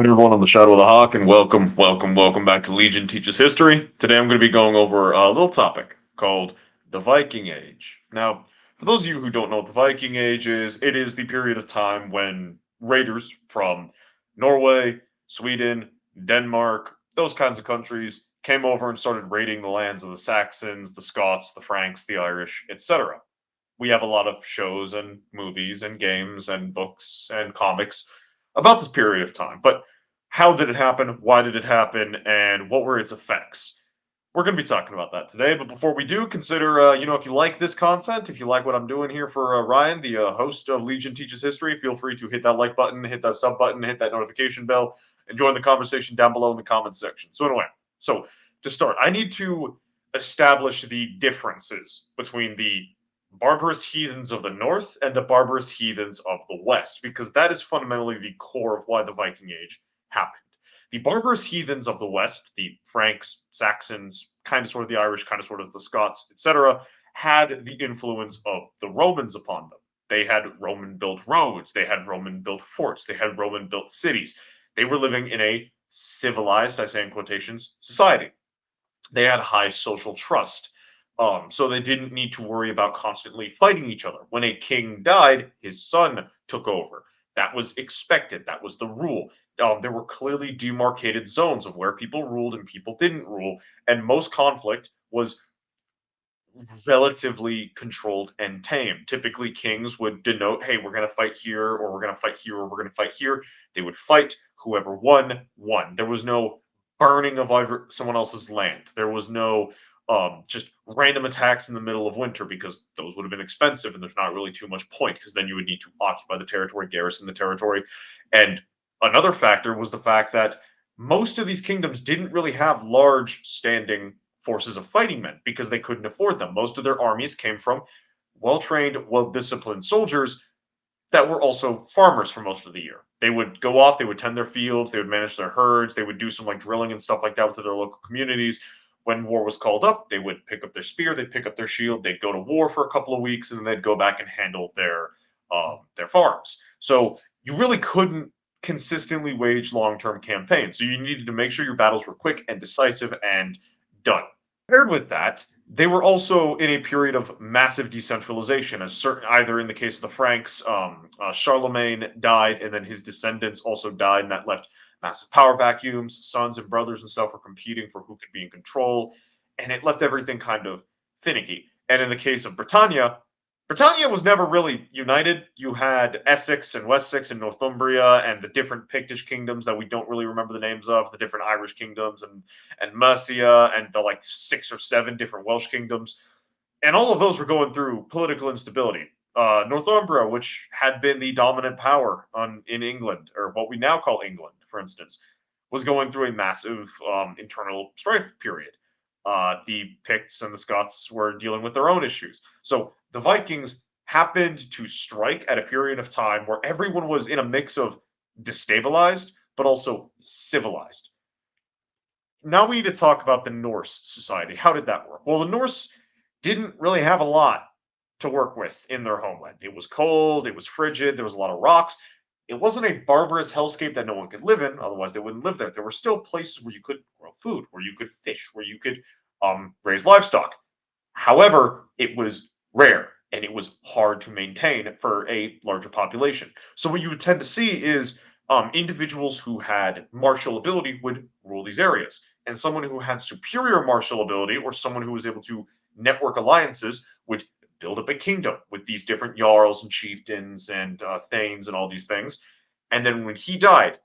Everyone on the Shadow of the Hawk, and welcome back to Legion Teaches History. Today I'm going to be going over a little topic called the Viking Age. Now, for those of you who don't know what the Viking Age is, it is the period of time when raiders from Norway, Sweden, Denmark, those kinds of countries came over and started raiding the lands of the Saxons, the Scots, the Franks, the Irish, etc. We have a lot of shows and movies and games and books and comics about this period of time. But how did it happen? Why did it happen? And what were its effects? We're going to be talking about that today. But before we do, consider, if you like this content, if you like what I'm doing here for Ryan, the host of Legion Teaches History, feel free to hit that like button, hit that sub button, hit that notification bell, and join the conversation down below in the comments section. So anyway, to start, I need to establish the differences between the barbarous heathens of the north and the barbarous heathens of the west, because that is fundamentally the core of why the Viking Age happened. The barbarous heathens of the west, the Franks, Saxons, kind of sort of the Irish, kind of sort of the Scots, etc., had the influence of the Romans upon them. They had Roman built roads, they had Roman built forts, they had Roman built cities. They were living in a civilized, I say in quotations, society. They had high social trust. So they didn't need to worry about constantly fighting each other. When a king died, his son took over. That was expected. That was the rule. There were clearly demarcated zones of where people ruled and people didn't rule, and most conflict was relatively controlled and tame. Typically, kings would denote, hey, we're going to fight here, or we're going to fight here, or we're going to fight here. They would fight. Whoever won, won. There was no burning of someone else's land. There was no just random attacks in the middle of winter because those would have been expensive and there's not really too much point because then you would need to occupy the territory, garrison the territory. And another factor was the fact that most of these kingdoms didn't really have large standing forces of fighting men because they couldn't afford them. Most of their armies came from well trained, well disciplined soldiers that were also farmers for most of the year. They would go off, they would tend their fields, they would manage their herds, they would do some like drilling and stuff like that with their local communities. When war was called up, they would pick up their spear, they'd pick up their shield, they'd go to war for a couple of weeks, and then they'd go back and handle their farms. So you really couldn't consistently wage long-term campaigns. So you needed to make sure your battles were quick and decisive and done. Paired with that, they were also in a period of massive decentralization, as certain either in the case of the Franks, Charlemagne died, and then his descendants also died, and that left massive power vacuums. Sons and brothers and stuff were competing for who could be in control, and it left everything kind of finicky. And in the case of Britannia, Britannia was never really united. You had Essex and Wessex and Northumbria and the different Pictish kingdoms that we don't really remember the names of, the different Irish kingdoms and Mercia and the like 6 or 7 different Welsh kingdoms. And all of those were going through political instability. Northumbria, which had been the dominant power in England, or what we now call England, for instance, was going through a massive internal strife period. The Picts and the Scots were dealing with their own issues. So the Vikings happened to strike at a period of time where everyone was in a mix of destabilized but also civilized. Now we need to talk about the Norse society. How did that work? Well, the Norse didn't really have a lot to work with in their homeland. It was cold, it was frigid, there was a lot of rocks. It wasn't a barbarous hellscape that no one could live in, otherwise they wouldn't live there. There were still places where you could grow food, where you could fish, where you could raise livestock. However, it was rare and it was hard to maintain for a larger population. So what you would tend to see is individuals who had martial ability would rule these areas, and someone who had superior martial ability or someone who was able to network alliances would build up a kingdom with these different jarls and chieftains and thanes and all these things. And then when he died,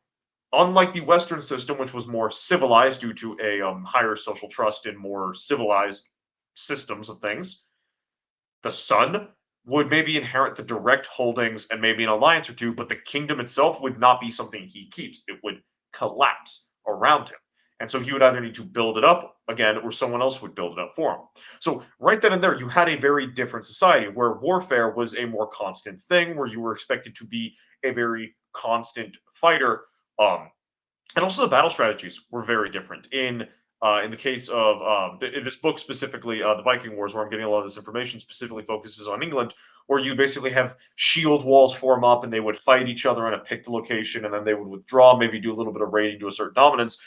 unlike the Western system, which was more civilized due to a higher social trust and more civilized systems of things, the son would maybe inherit the direct holdings and maybe an alliance or two, but the kingdom itself would not be something he keeps. It would collapse around him. And so he would either need to build it up again or someone else would build it up for him. So, right then and there, you had a very different society where warfare was a more constant thing, where you were expected to be a very constant fighter. And also, the battle strategies were very different. In In the case of in this book specifically, the Viking Wars, where I'm getting a lot of this information, specifically focuses on England, where you basically have shield walls form up, and they would fight each other in a picked location, and then they would withdraw, maybe do a little bit of raiding, do a certain dominance.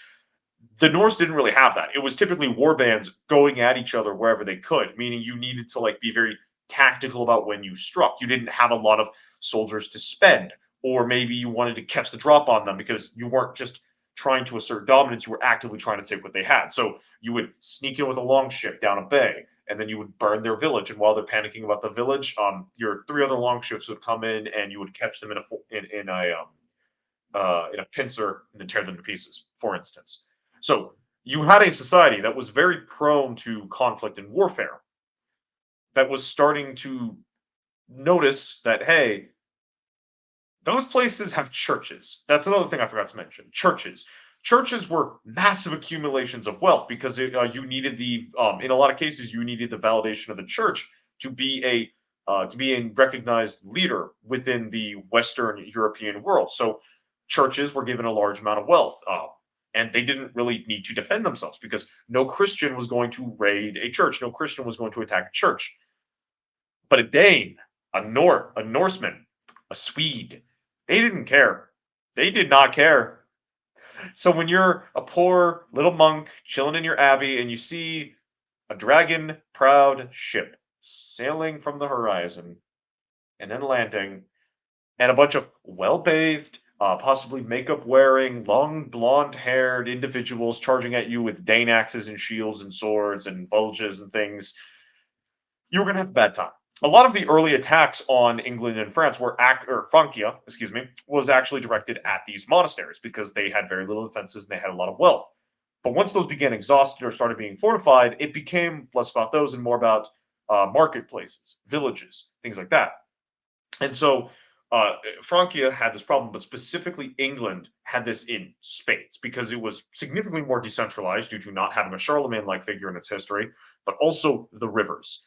The Norse didn't really have that. It was typically war bands going at each other wherever they could, meaning you needed to like be very tactical about when you struck. You didn't have a lot of soldiers to spend, or maybe you wanted to catch the drop on them because you weren't just trying to assert dominance, you were actively trying to take what they had. So you would sneak in with a longship down a bay, and then you would burn their village. And while they're panicking about the village, your three other longships would come in, and you would catch them in a pincer and then tear them to pieces, for instance. So you had a society that was very prone to conflict and warfare, that was starting to notice that, hey, those places have churches. That's another thing I forgot to mention. Churches. Churches were massive accumulations of wealth because you needed in a lot of cases, you needed the validation of the church to be a recognized leader within the Western European world. So churches were given a large amount of wealth, and they didn't really need to defend themselves because no Christian was going to raid a church. No Christian was going to attack a church. But a Dane, a Norseman, a Swede, they didn't care. They did not care. So when you're a poor little monk chilling in your abbey and you see a dragon proud ship sailing from the horizon and then landing, and a bunch of well bathed, possibly makeup wearing, long blonde haired individuals charging at you with Dane axes and shields and swords and bulges and things, you were going to have a bad time. A lot of the early attacks on England and France or Francia, excuse me, was actually directed at these monasteries because they had very little defenses and they had a lot of wealth. But once those began exhausted or started being fortified, it became less about those and more about marketplaces, villages, things like that. And so Francia had this problem, but specifically England had this in spades because it was significantly more decentralized due to not having a Charlemagne like figure in its history, but also the rivers.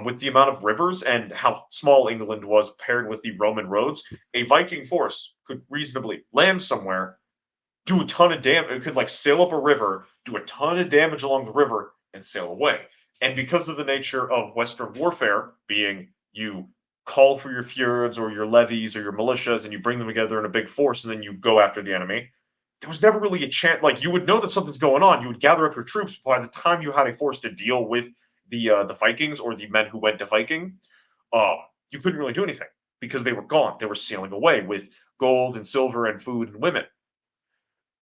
With the amount of rivers and how small England was paired with the Roman roads, a Viking force could reasonably land somewhere, do a ton of damage. It could like sail up a river, do a ton of damage along the river, and sail away. And because of the nature of Western warfare, being you call for your fjords or your levies or your militias and you bring them together in a big force and then you go after the enemy, there was never really a chance. Like you would know that something's going on, you would gather up your troops. By the time you had a force to deal with the Vikings or the men who went to Viking, um, you couldn't really do anything because they were gone. They were sailing away with gold and silver and food and women.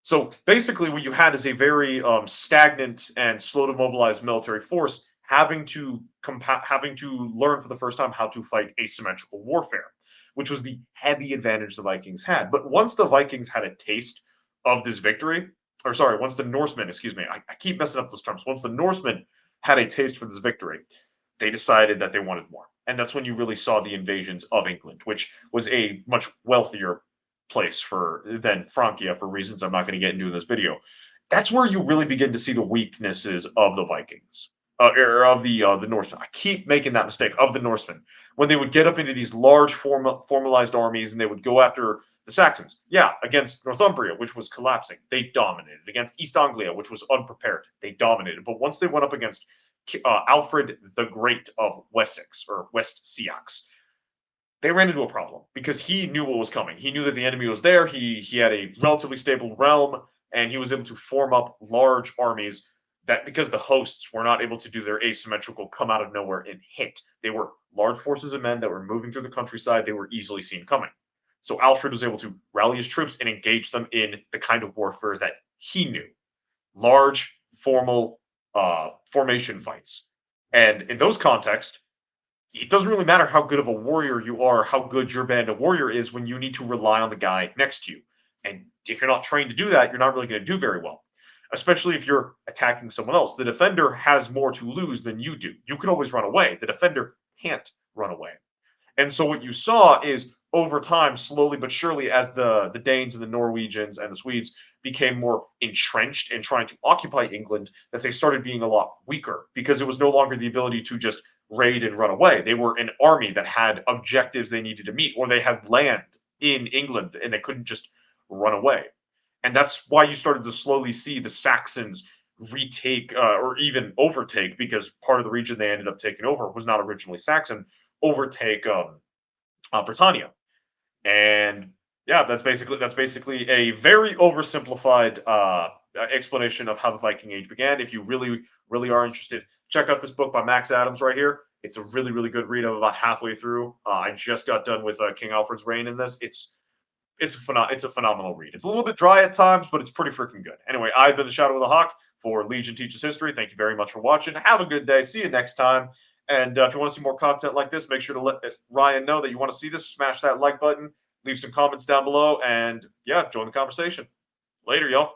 So basically, what you had is a very stagnant and slow to mobilize military force having to learn for the first time how to fight asymmetrical warfare, which was the heavy advantage the Vikings had. But once the Vikings had a taste of this victory, or sorry, once the Norsemen, excuse me, I keep messing up those terms. Once the Norsemen had a taste for this victory, they decided that they wanted more. And that's when you really saw the invasions of England, which was a much wealthier place for than Francia for reasons I'm not going to get into in this video. That's where you really begin to see the weaknesses of the Vikings. Or of the Norsemen. I keep making that mistake of the Norsemen when they would get up into these large formalized armies and they would go after the Saxons. Yeah, against Northumbria, which was collapsing, they dominated. Against East Anglia, which was unprepared, they dominated. But once they went up against Alfred the Great of Wessex or West Seax, they ran into a problem because he knew what was coming. He knew that the enemy was there. He had a relatively stable realm, and he was able to form up large armies that because the hosts were not able to do their asymmetrical come out of nowhere and hit. They were large forces of men that were moving through the countryside. They were easily seen coming. So Alfred was able to rally his troops and engage them in the kind of warfare that he knew. Large, formal formation fights. And in those contexts, it doesn't really matter how good of a warrior you are, how good your band of warrior is when you need to rely on the guy next to you. And if you're not trained to do that, you're not really going to do very well, especially if you're attacking someone else. The defender has more to lose than you do. You can always run away. The defender can't run away. And so what you saw is over time, slowly but surely, as the Danes and the Norwegians and the Swedes became more entrenched in trying to occupy England, that they started being a lot weaker because it was no longer the ability to just raid and run away. They were an army that had objectives they needed to meet, or they had land in England and they couldn't just run away. And that's why you started to slowly see the Saxons retake or even overtake, because part of the region they ended up taking over was not originally Saxon, overtake Britannia. And yeah, that's basically a very oversimplified explanation of how the Viking Age began. If you really are interested, check out this book by Max Adams right here. It's a really good read. I'm about halfway through. I just got done with King Alfred's reign in this. It's a phenomenal read. It's a little bit dry at times, but it's pretty freaking good. Anyway, I've been the Shadow of the Hawk for Legion Teaches History. Thank you very much for watching. Have a good day. See you next time. And if you want to see more content like this, make sure to let Ryan know that you want to see this. Smash that like button, leave some comments down below, and yeah, join the conversation. Later, y'all.